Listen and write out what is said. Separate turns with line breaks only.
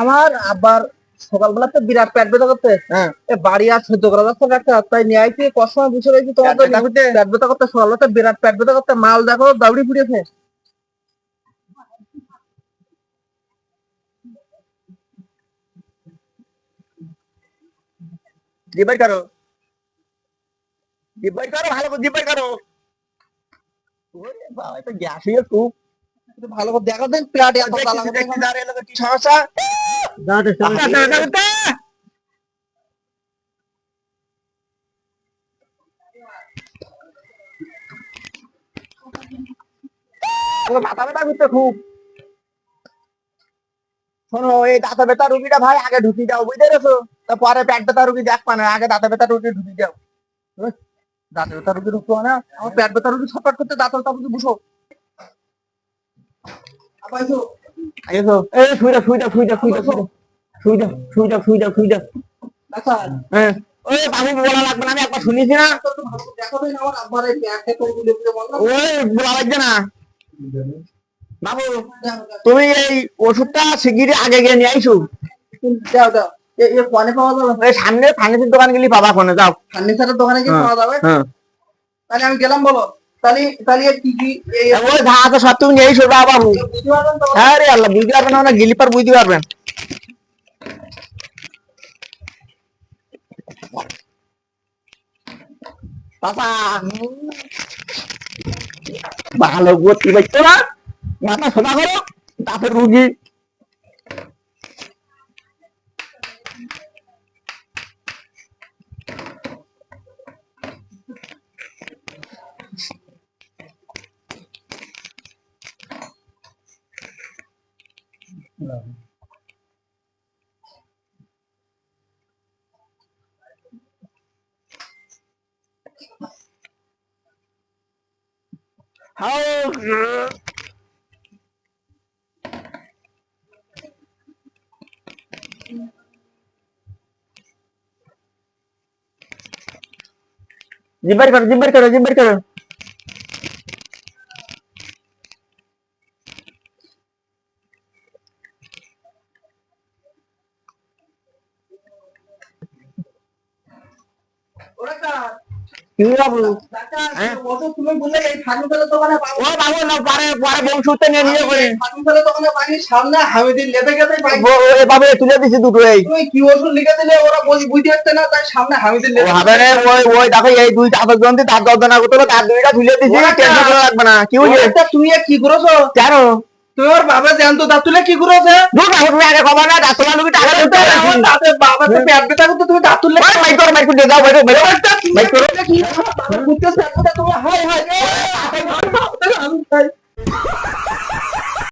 আমার আব্বার সকালবেলা তো বিরাট পেট ব্যথা করতে বাড়ি আর সহ্য করা যাচ্ছে না, একটা তাই নিয়ে আইছি কষ্ট বুঝে রয়েছি তোমার পেট ব্যথা করতে সকালবেলা বিরাট পেট ব্যথা করতে মাল দেখো দাউড়ি ফুটেছে। জিবাই করো ভালো করে জিবাই করো। ওরে বাবা এটা গ্যাস হয়ে খুব ভালো করে দেখো দেন প্লাট এত তালা দেখি দাঁড়িয়ে এলো কি সমস্যা দাঁড়ে সমস্যা মাথা ব্যথা করতে খুব। শোনো এই দাঁতা ব্যথা রুগীটা ভাই আগে ঢুকি দাও বুঝতে পেরেছো, তারপরে পেট ব্যথা রুগী দেখ পানে আগে দাঁতা ব্যথা রুগী ঢুকি দাও। দাঁতা ব্যথা রুগী ঢুকতো না, আমার পেট ব্যথা রুগী ছটফট করতে দাঁত ব্যথা রুগী বসো। আমি একবার শুনেছি না বলা লাগছে না বাবু, তুমি এই ওষুধটা শিগগিরই আগে গিয়ে নিয়ে আইসো। সামনে ফার্নিচার দোকান গেলে পাবা, ফোনে যাও ফার্নিচারের দোকানে গিয়ে পাওয়া যাবে। তাহলে আমি গেলাম, বলো তাহলে কি কি ওই ধাতে সব তুমি নিয়ে আইসো বাবু। হ্যাঁ রে আল্লাহ, বুঝতে পারবেন না গেলি পার বুঝতে পারবেন। ভালো গতি পাইতো না, মাথা সোজা করো দাঁতের রুগী। জিব্বার করো জিব্বার করো জিব্বার করো। তুলে দিছি দুটো কি ওষুধ লিখে দিলে ওরা বুঝতে পারছে না, তাই সামনে হামিদের ওই দেখো এই দুই চাপের গ্রন্থি তার যন্ত্রণা করতে হবে, তার দুইটা তুলে দিছি, টেনশন করা লাগবে না। কি বুঝলে তুমি কি করেছো কেন? তোর বাবা জানতো দাঁত তুলে কি করেছে? তুমি আগে খবর না দাঁত তোলা লুকি টাকা দিতে বাবা তো পেট ব্যথা করতে তুমি দাঁত তুললে মাইক করো মাইক করে দাও বাইরে বাইরে